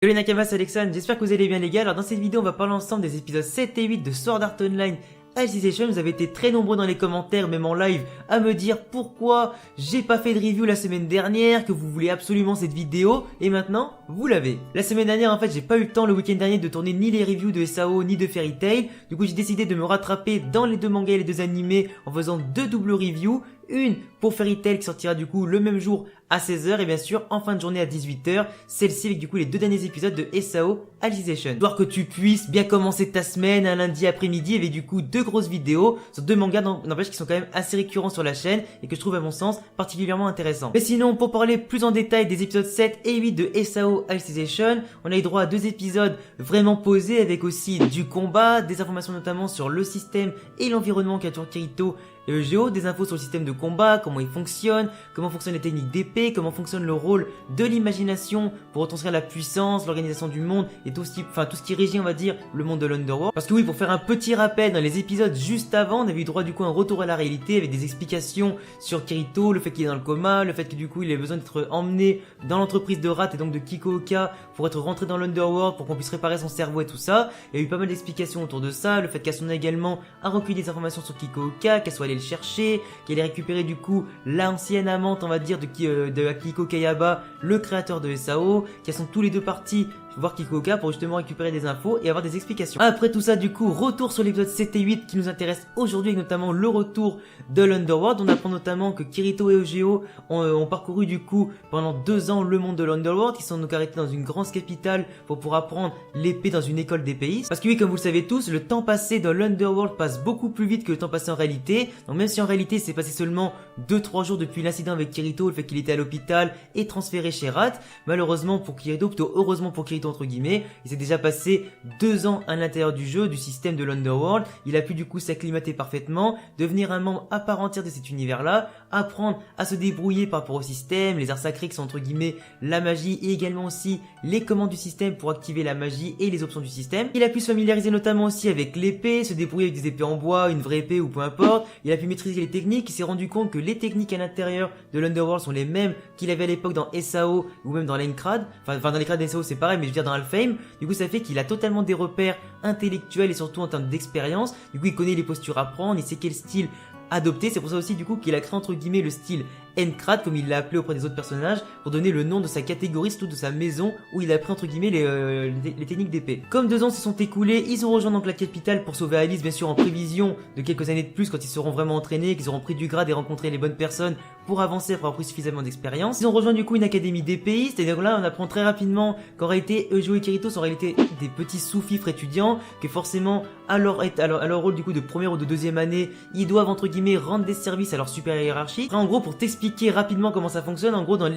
Salut Nakama, c'est Alexandre, j'espère que vous allez bien les gars. Alors dans cette vidéo on va parler ensemble des épisodes 7 et 8 de Sword Art Online Alicization. Vous avez été très nombreux dans les commentaires, même en live, à me dire pourquoi j'ai pas fait de review la semaine dernière, que vous voulez absolument cette vidéo, et maintenant vous l'avez. La semaine dernière en fait j'ai pas eu le temps le week-end dernier de tourner ni les reviews de SAO ni de Fairy Tail. Du coup j'ai décidé de me rattraper dans les deux mangas et les deux animés en faisant deux doubles reviews. Une pour Fairy Tail qui sortira du coup le même jour à 16h et bien sûr en fin de journée à 18h, celle-ci avec du coup les deux derniers épisodes de SAO Alicization. Histoire que tu puisses bien commencer ta semaine un lundi après-midi avec du coup deux grosses vidéos sur deux mangas n'empêche qui sont quand même assez récurrents sur la chaîne et que je trouve à mon sens particulièrement intéressants. Mais sinon pour parler plus en détail des épisodes 7 et 8 de SAO Alicization, on a eu droit à deux épisodes vraiment posés avec aussi du combat, des informations notamment sur le système et l'environnement qu'entoure Kirito et EGO, des infos sur le système de combat, comment il fonctionne, comment fonctionnent les techniques d'épée, comment fonctionne le rôle de l'imagination pour retranscrire la puissance, l'organisation du monde et tout ce qui régit on va dire le monde de l'Underworld. Parce que oui, pour faire un petit rappel, dans les épisodes juste avant, on avait eu droit du coup à un retour à la réalité avec des explications sur Kirito, le fait qu'il est dans le coma, le fait que du coup il ait besoin d'être emmené dans l'entreprise de Rat et donc de Kikooka pour être rentré dans l'Underworld, pour qu'on puisse réparer son cerveau et tout ça. Il y a eu pas mal d'explications autour de ça, le fait qu'Asuna également a recueilli des informations sur Kikooka, qu'elle soit allée le chercher, qu'elle ait récupéré du coup l'ancienne amante on va dire de Akiko Kayaba, le créateur de SAO, qu'elles sont tous les deux partis voir Kikooka pour justement récupérer des infos et avoir des explications. Après tout ça du coup, retour sur l'épisode 7 et 8 qui nous intéresse aujourd'hui, avec notamment le retour de l'Underworld. On apprend notamment que Kirito et Eugeo ont parcouru du coup pendant 2 ans le monde de l'Underworld, qui sont donc arrêtés dans une grande capitale pour pouvoir apprendre l'épée dans une école d'épéistes. Parce que oui, comme vous le savez tous, le temps passé dans l'Underworld passe beaucoup plus vite que le temps passé en réalité. Donc même si en réalité c'est passé seulement 2-3 jours depuis l'incident avec Kirito, le fait qu'il était à l'hôpital et transféré chez Rat, malheureusement pour Kirito, plutôt heureusement pour Kirito entre guillemets, il s'est déjà passé 2 ans à l'intérieur du jeu, du système de l'Underworld. Il a pu du coup s'acclimater parfaitement, devenir un membre à part entière de cet univers-là, apprendre à se débrouiller par rapport au système, les arts sacrés qui sont entre guillemets la magie et également aussi les commandes du système pour activer la magie et les options du système. Il a pu se familiariser notamment aussi avec l'épée, se débrouiller avec des épées en bois, une vraie épée ou peu importe. Il a pu maîtriser les techniques, il s'est rendu compte que les techniques à l'intérieur de l'Underworld sont les mêmes qu'il avait à l'époque dans SAO ou même dans l'Encrad. Enfin dans l'Encrad SAO c'est pareil, mais je veux dire dans Alfheim. Du coup ça fait qu'il a totalement des repères intellectuels et surtout en termes d'expérience. Du coup il connaît les postures à prendre, il sait quel style adopter. C'est pour ça aussi du coup qu'il a créé entre guillemets le style Encrad comme il l'a appelé auprès des autres personnages pour donner le nom de sa catégorie, surtout de sa maison où il a appris entre guillemets les techniques d'épée. Comme 2 ans se sont écoulés, ils ont rejoint donc la capitale pour sauver Alice, bien sûr en prévision de quelques années de plus quand ils seront vraiment entraînés, qu'ils auront pris du grade et rencontré les bonnes personnes pour avancer après avoir pris suffisamment d'expérience. Ils ont rejoint du coup une académie d'épéistes et donc là on apprend très rapidement qu'en réalité Eugeo et Kirito sont en réalité des petits sous-fifres étudiants, que forcément à leur rôle du coup de première ou de deuxième année, ils doivent entre guillemets rendre des services à leur supérieur hiérarchique. Après, en gros pour t'expliquer rapidement comment ça fonctionne, en gros dans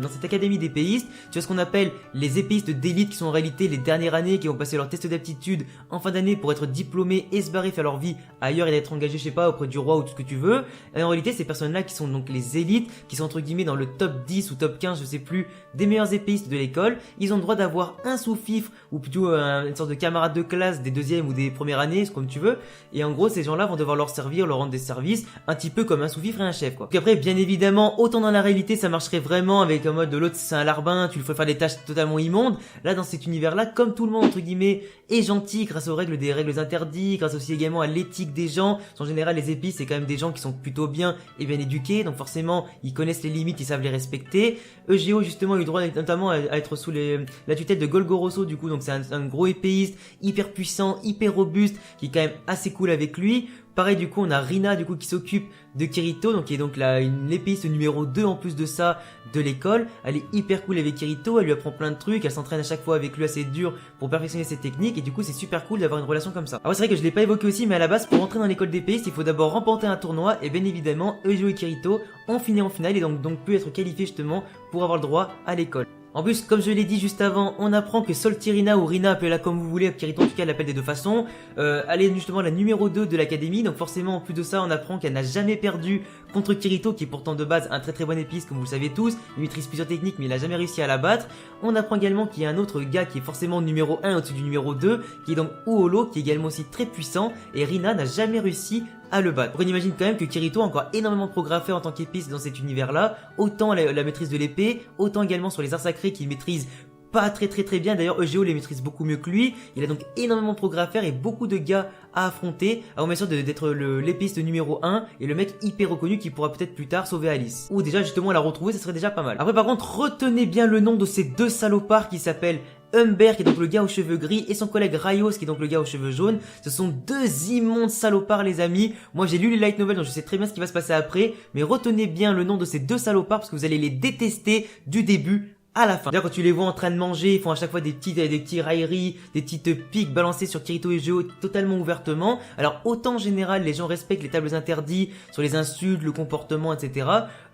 cette académie d'épéistes, tu as ce qu'on appelle les épéistes d'élite qui sont en réalité les dernières années qui vont passer leur test d'aptitude en fin d'année pour être diplômés et se barrer faire leur vie ailleurs et d'être engagés je sais pas auprès du roi ou tout ce que tu veux. Et en réalité ces personnes-là qui sont donc les élites, qui sont entre guillemets dans le top 10 ou top 15 je sais plus des meilleurs épéistes de l'école, ils ont le droit d'avoir un sous-fifre ou plutôt une sorte de camarade de classe des deuxièmes ou des premières années, comme tu veux, et en gros ces gens-là vont devoir leur servir, leur rendre des services, un petit peu comme un sous-fifre et un chef quoi. Donc après bien évidemment autant dans la réalité ça marcherait vraiment avec un mode de l'autre c'est un larbin, tu le ferais faire des tâches totalement immondes. Là dans cet univers-là, comme tout le monde entre guillemets est gentil grâce aux règles interdites, grâce aussi également à l'éthique des gens. En général les épices c'est quand même des gens qui sont plutôt bien et bien éduqués, donc forcément ils connaissent les limites, ils savent les respecter. Eugeo justement a eu le droit notamment à être sous la tutelle de Golgoroso du coup, donc c'est un gros épéiste hyper puissant, hyper robuste qui est quand même assez cool avec lui. Pareil du coup on a Rina du coup qui s'occupe de Kirito, donc qui est donc une épéiste numéro 2 en plus de ça de l'école. Elle est hyper cool avec Kirito, elle lui apprend plein de trucs, elle s'entraîne à chaque fois avec lui assez dur pour perfectionner ses techniques et du coup c'est super cool d'avoir une relation comme ça. Alors c'est vrai que je l'ai pas évoqué aussi, mais à la base pour entrer dans l'école d'épéiste il faut d'abord remporter un tournoi et bien évidemment Eugeo et Kirito ont fini en finale et donc pu être qualifiés justement pour avoir le droit à l'école. En plus, comme je l'ai dit juste avant, on apprend que Soltirina ou Rina, appelez-la comme vous voulez, Kirito en tout cas l'appelle des deux façons, elle est justement la numéro 2 de l'académie, donc forcément en plus de ça on apprend qu'elle n'a jamais perdu contre Kirito qui est pourtant de base un très très bon épiste comme vous le savez tous, il maîtrise plusieurs techniques mais il a jamais réussi à la battre. On apprend également qu'il y a un autre gars qui est forcément numéro 1 au-dessus du numéro 2, qui est donc Uolo, qui est également aussi très puissant, et Rina n'a jamais réussi à le battre. On imagine quand même que Kirito a encore énormément de progrès à faire en tant qu'épiste dans cet univers-là, autant la maîtrise de l'épée, autant également sur les arts sacrés qu'il maîtrise pas très bien. D'ailleurs, EGO les maîtrise beaucoup mieux que lui. Il a donc énormément de progrès à faire et beaucoup de gars à affronter, à moins sûr d'être l'épéiste numéro 1 et le mec hyper reconnu qui pourra peut-être plus tard sauver Alice. Ou déjà justement la retrouver, ça serait déjà pas mal. Après par contre, retenez bien le nom de ces deux salopards qui s'appellent Humber, qui est donc le gars aux cheveux gris, et son collègue Raios, qui est donc le gars aux cheveux jaunes. Ce sont deux immondes salopards, les amis. Moi, j'ai lu les light novels, donc je sais très bien ce qui va se passer après. Mais retenez bien le nom de ces deux salopards, parce que vous allez les détester du début à la fin. D'ailleurs, quand tu les vois en train de manger, ils font à chaque fois des petits railleries, des petites piques balancées sur Kirito et Geo totalement ouvertement. Alors, autant en général, les gens respectent les tables interdits sur les insultes, le comportement, etc.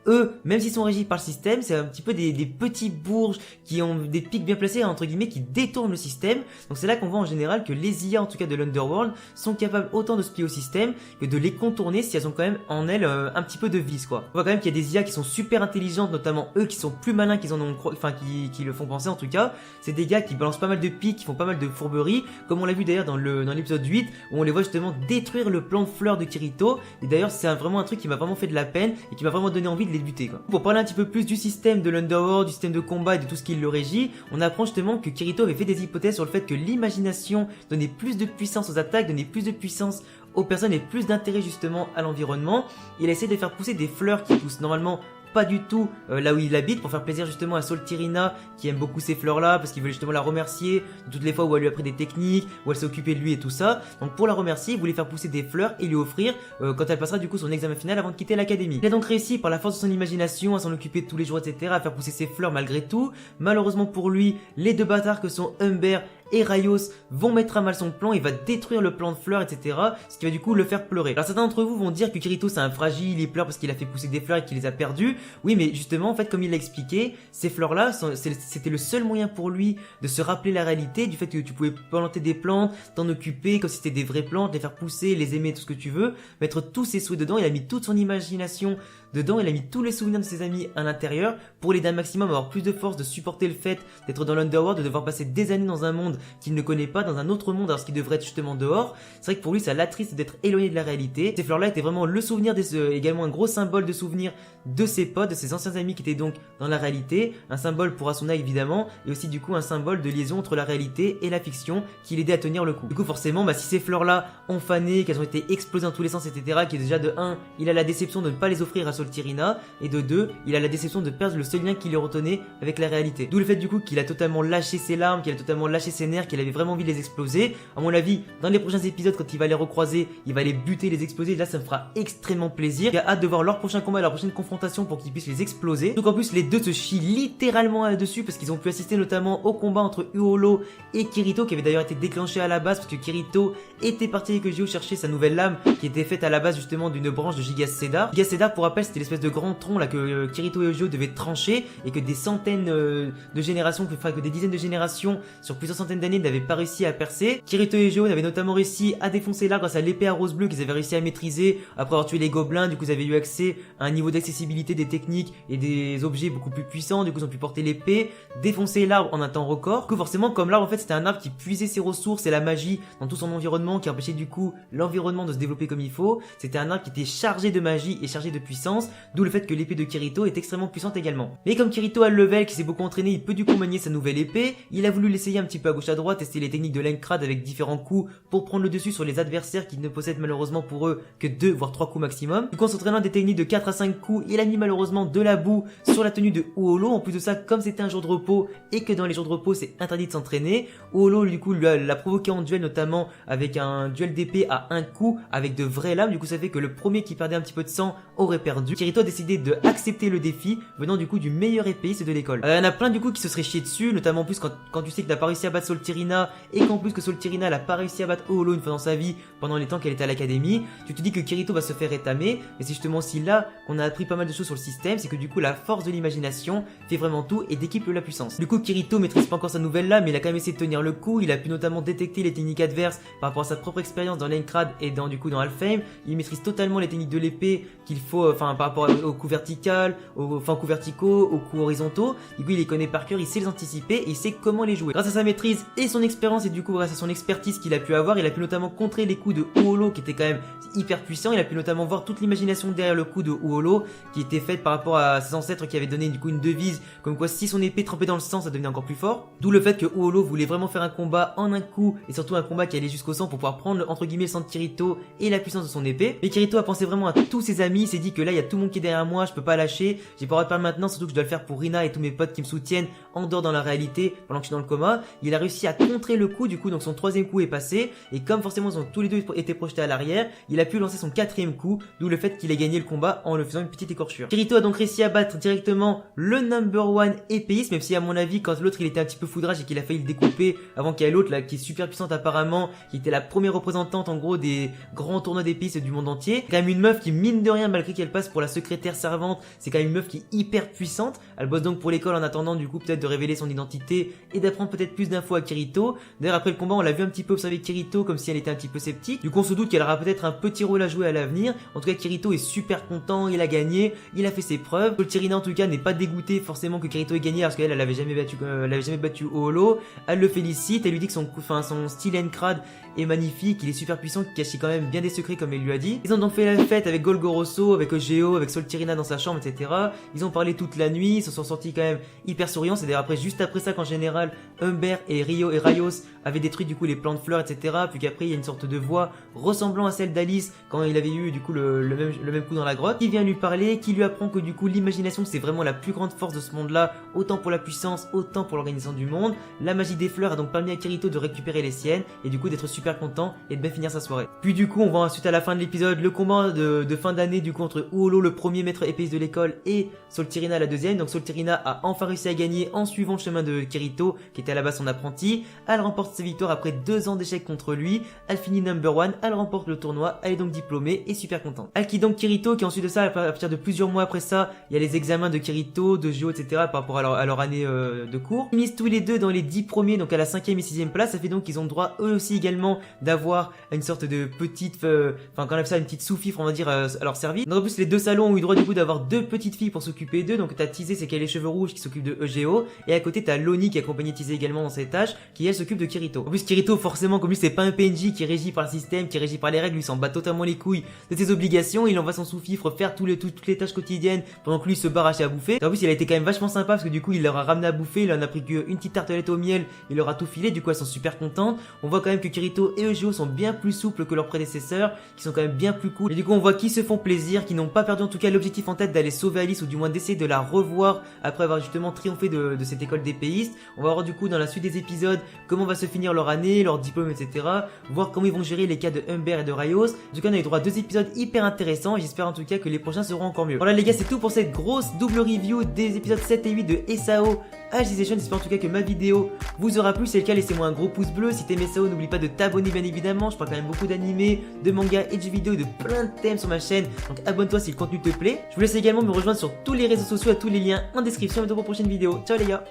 Eux, même s'ils sont régis par le système, c'est un petit peu des petits bourges qui ont des pics bien placés, entre guillemets, qui détournent le système. Donc c'est là qu'on voit en général que les IA, en tout cas de l'Underworld, sont capables autant de se plier au système que de les contourner si elles ont quand même en elles un petit peu de vis, quoi. On voit quand même qu'il y a des IA qui sont super intelligentes, notamment eux qui sont plus malins qu'ils en ont, enfin qui le font penser en tout cas. C'est des gars qui balancent pas mal de pics, qui font pas mal de fourberies, comme on l'a vu d'ailleurs dans l'épisode 8, où on les voit justement détruire le plan de fleurs de Kirito. Et d'ailleurs c'est vraiment un truc qui m'a vraiment fait de la peine et qui m'a vraiment donné envie de les buter, quoi. Pour parler un petit peu plus du système de l'Underworld, du système de combat et de tout ce qui le régit, on apprend justement que Kirito avait fait des hypothèses sur le fait que l'imagination donnait plus de puissance aux attaques, donnait plus de puissance aux personnes et plus d'intérêt justement à l'environnement. Il a essayé de faire pousser des fleurs qui poussent normalement pas du tout là où il habite, pour faire plaisir justement à Soltyrina qui aime beaucoup ces fleurs là parce qu'il veut justement la remercier de toutes les fois où elle lui a appris des techniques, où elle s'est occupée de lui et tout ça. Donc pour la remercier, il voulait faire pousser des fleurs et lui offrir quand elle passera du coup son examen final avant de quitter l'académie. Il a donc réussi par la force de son imagination à s'en occuper tous les jours, etc., à faire pousser ses fleurs malgré tout. Malheureusement pour lui, les deux bâtards que sont Humber et Raios vont mettre à mal son plan, il va détruire le plan de fleurs, etc. Ce qui va du coup le faire pleurer. Alors certains d'entre vous vont dire que Kirito c'est un fragile, il pleure parce qu'il a fait pousser des fleurs et qu'il les a perdues. Oui, mais justement en fait comme il l'a expliqué, ces fleurs là c'était le seul moyen pour lui de se rappeler la réalité du fait que tu pouvais planter des plantes, t'en occuper comme si c'était des vraies plantes, les faire pousser, les aimer, tout ce que tu veux, mettre tous ses souhaits dedans. Il a mis toute son imagination dedans, il a mis tous les souvenirs de ses amis à l'intérieur pour l'aider un maximum à avoir plus de force, de supporter le fait d'être dans l'Underworld, de devoir passer des années dans un monde qu'il ne connaît pas, dans un autre monde alors qu'il devrait être justement dehors. C'est vrai que pour lui ça l'attriste d'être éloigné de la réalité. Ces fleurs là étaient vraiment le souvenir également un gros symbole de souvenir de ses potes, de ses anciens amis qui étaient donc dans la réalité, un symbole pour Asuna évidemment, et aussi du coup un symbole de liaison entre la réalité et la fiction qui l'aidait à tenir le coup. Du coup forcément si ces fleurs là ont fané, qu'elles ont été explosées dans tous les sens, etc., qui est déjà de 1, il a la déception de ne pas les offrir à Soltyrina, et de 2, il a la déception de perdre le seul lien qui le retenait avec la réalité. D'où le fait du coup qu'il a totalement lâché ses larmes, qu'il a totalement lâché ses nerfs, qu'il avait vraiment envie de les exploser. À mon avis, dans les prochains épisodes, quand il va les recroiser, il va les buter, les exploser. Là, ça me fera extrêmement plaisir. J'ai hâte de voir leur prochain combat, leur prochaine confrontation pour qu'ils puissent les exploser. Donc en plus, les deux se chient littéralement là-dessus parce qu'ils ont pu assister notamment au combat entre Uolo et Kirito, qui avait d'ailleurs été déclenché à la base parce que Kirito était parti avec Geo chercher sa nouvelle lame qui était faite à la base justement d'une branche de Gigas Seda. Gigas Seda, pour rappel, c'était l'espèce de grand tronc là que Kirito et Geo devaient trancher et que des centaines de générations, enfin que des dizaines de générations sur plusieurs centaines d'années n'avaient pas réussi à percer. Kirito et Geo avaient notamment réussi à défoncer l'arbre grâce à l'épée à rose bleue qu'ils avaient réussi à maîtriser après avoir tué les gobelins. Du coup, ils avaient eu accès à un niveau d'accessibilité des techniques et des objets beaucoup plus puissants. Du coup, ils ont pu porter l'épée, défoncer l'arbre en un temps record. Du coup, forcément, comme l'arbre en fait c'était un arbre qui puisait ses ressources et la magie dans tout son environnement, qui empêchait du coup l'environnement de se développer comme il faut. C'était un arbre qui était chargé de magie et chargé de puissance, d'où le fait que l'épée de Kirito est extrêmement puissante également. Mais comme Kirito a le level, qui s'est beaucoup entraîné, il peut du coup manier sa nouvelle épée. Il a voulu l'essayer un petit peu à gauche à droite, tester les techniques de l'Enkrad avec différents coups pour prendre le dessus sur les adversaires qui ne possèdent malheureusement pour eux que 2 voire 3 coups maximum. Du coup, en s'entraînant des techniques de 4 à 5 coups, il a mis malheureusement de la boue sur la tenue de Uolo. En plus de ça, comme c'était un jour de repos et que dans les jours de repos c'est interdit de s'entraîner, Uolo du coup l'a provoqué en duel, notamment avec un duel d'épée à un coup avec de vraies lames. Du coup, ça fait que le premier qui perdait un petit peu de sang aurait perdu. Kirito a décidé de accepter le défi venant du coup du meilleur épéiste de l'école. Il y en a plein du coup qui se seraient chiés dessus, notamment en plus quand tu sais qu'il n'a pas réussi à battre Soltyrina et qu'en plus que Soltyrina n'a pas réussi à battre Uolo une fois dans sa vie pendant les temps qu'elle était à l'académie, tu te dis que Kirito va se faire étamer. Mais c'est justement aussi là qu'on a appris pas mal de choses sur le système, c'est que du coup la force de l'imagination fait vraiment tout et décuple la puissance. Du coup, Kirito maîtrise pas encore sa nouvelle lame, mais il a quand même essayé de tenir le coup. Il a pu notamment détecter les techniques adverses par rapport à sa propre expérience dans l'Enkrad et dans Alfheim. Il maîtrise totalement les techniques de l'épée qu'il faut, enfin par rapport au coup vertical, enfin coups verticaux, aux coups horizontaux. Du coup il les connaît par cœur, il sait les anticiper et il sait comment les jouer. Grâce à sa maîtrise et son expérience et du coup grâce à son expertise qu'il a pu avoir, il a pu notamment contrer les coups de Uolo qui étaient quand même hyper puissants. Il a pu notamment voir toute l'imagination derrière le coup de Uolo qui était faite par rapport à ses ancêtres qui avaient donné du coup une devise comme quoi si son épée trempait dans le sang ça devenait encore plus fort. D'où le fait que Uolo voulait vraiment faire un combat en un coup et surtout un combat qui allait jusqu'au sang pour pouvoir prendre entre guillemets le sang de Kirito et la puissance de son épée. Mais Kirito a pensé vraiment à tous ses amis, il s'est dit que là il y a tout le monde qui est derrière moi, je peux pas lâcher, j'ai pas le droit de perdre maintenant, surtout que je dois le faire pour Rina et tous mes potes qui me soutiennent en dehors dans la réalité pendant que je suis dans le coma. Il a réussi à contrer le coup du coup, donc son troisième coup est passé et comme forcément ils ont tous les deux été projetés à l'arrière, il a pu lancer son quatrième coup, d'où le fait qu'il ait gagné le combat en le faisant une petite écorchure. Kirito a donc réussi à battre directement le number one épéiste, même si à mon avis quand l'autre il était un petit peu foudrage et qu'il a failli le découper avant qu'il y ait l'autre là qui est super puissante apparemment, qui était la première représentante en gros des grands tournois d'épices du monde entier. C'est quand même une meuf qui mine de rien malgré qu'elle passe pour la secrétaire servante, c'est quand même une meuf qui est hyper puissante. Elle bosse donc pour l'école en attendant du coup peut-être de révéler son identité et d'apprendre peut-être plus d'infos à Kirito. D'ailleurs après le combat on l'a vu un petit peu observer Kirito comme si elle était un petit peu sceptique. Du coup on se doute qu'elle aura peut-être un petit rôle à jouer à l'avenir. En tout cas Kirito est super content, il a gagné, il a fait ses preuves. Soltirina en tout cas n'est pas dégoûtée forcément que Kirito ait gagné parce qu'elle elle avait jamais battu Uolo. Elle le félicite, elle lui dit que son style Encrad est magnifique, il est super puissant, qui cache quand même bien des secrets comme elle lui a dit. Ils ont donc fait la fête avec Golgoroso, avec Geo, avec Soltirina dans sa chambre, etc. Ils ont parlé toute la nuit, ils se sont sortis quand même hyper souriants. C'est d'ailleurs après, juste après ça qu'en général, Humber et Rio et Rayos avaient détruit du coup les plants de fleurs, etc. Puis qu'après il y a une sorte de voix ressemblant à celle d'Alice quand il avait eu du coup le même coup dans la grotte, qui vient lui parler, qui lui apprend que du coup l'imagination c'est vraiment la plus grande force de ce monde-là, autant pour la puissance, autant pour l'organisation du monde. La magie des fleurs a donc permis à Kirito de récupérer les siennes et du coup d'être super content et de bien finir sa soirée. Puis du coup on voit ensuite à la fin de l'épisode le combat de fin d'année du coup entre Uolo le premier maître épéiste de l'école et Soltirina la deuxième. Donc Soltirina a enfin réussi à gagner en suivant le chemin de Kirito qui était à la base son apprenti. Elle remporte ses victoires après 2 ans d'échecs contre lui. Elle finit number one, elle remporte le tournoi, elle est donc diplômée et super contente. Elle quitte donc Kirito qui ensuite de ça, à partir de plusieurs mois après ça, il y a les examens de Kirito, de Geo, etc. par rapport à leur année de cours. Ils misent tous les deux dans les 10 premiers, donc à la 5e et 6e place. Ça fait donc qu'ils ont droit eux aussi également d'avoir une sorte de petite, enfin quand on appelle ça une petite sous-fifre on va dire à leur service. Donc en plus les deux salons ont eu droit du coup d'avoir 2 petites filles pour s'occuper d'eux. Donc t'as Tizé, c'est qu'elle a les cheveux rouges qui s'occupe de Geo, et à côté t'as Loni qui accompagnait Tizé également dans ses tâches, qui elle s'occupe de Kirito. En plus Kirito forcément comme lui c'est pas un PNJ qui est régi par le système, qui est régi par les règles, lui s'en bat totalement les couilles de ses obligations. Il envoie son sous-fifre faire toutes les tâches quotidiennes pendant que lui se barre acheter à bouffer. Et en plus il a été quand même vachement sympa parce que du coup il leur a ramené à bouffer, il en a pris qu'une petite tartelette au miel, il leur a tout filé, du coup elles sont super contentes. On voit quand même que Kirito et Geo sont bien plus souples que leurs prédécesseurs, qui sont quand même bien plus cool. Et du coup on voit qu'ils se font plaisir, qu'ils n'ont pas perdu en tout cas l'objectif en tête d'aller sauver Alice, ou du moins d'essayer de la revoir après avoir justement triomphé de cette école d'épéistes. On va voir du coup dans la suite des épisodes comment va se finir leur année, leur diplôme, etc. Voir comment ils vont gérer les cas de Humber et de Rayos. En tout cas on a eu droit à 2 épisodes hyper intéressants et j'espère en tout cas que les prochains seront encore mieux. Voilà les gars, c'est tout pour cette grosse double review des épisodes 7 et 8 de SAO Alicization. J'espère en tout cas que ma vidéo vous aura plu. Si c'est le cas, laissez-moi un gros pouce bleu. Si t'aimais SAO, n'oublie pas de t'abonner bien évidemment. Je parle quand même beaucoup d'animés, de mangas et de jeux vidéo et de plein de thèmes sur ma chaîne. Donc abonne-toi si le contenu te plaît. Je vous laisse également me rejoindre sur tous les réseaux sociaux, à tous les liens en description. Et à la prochaine vidéo. Ciao les gars.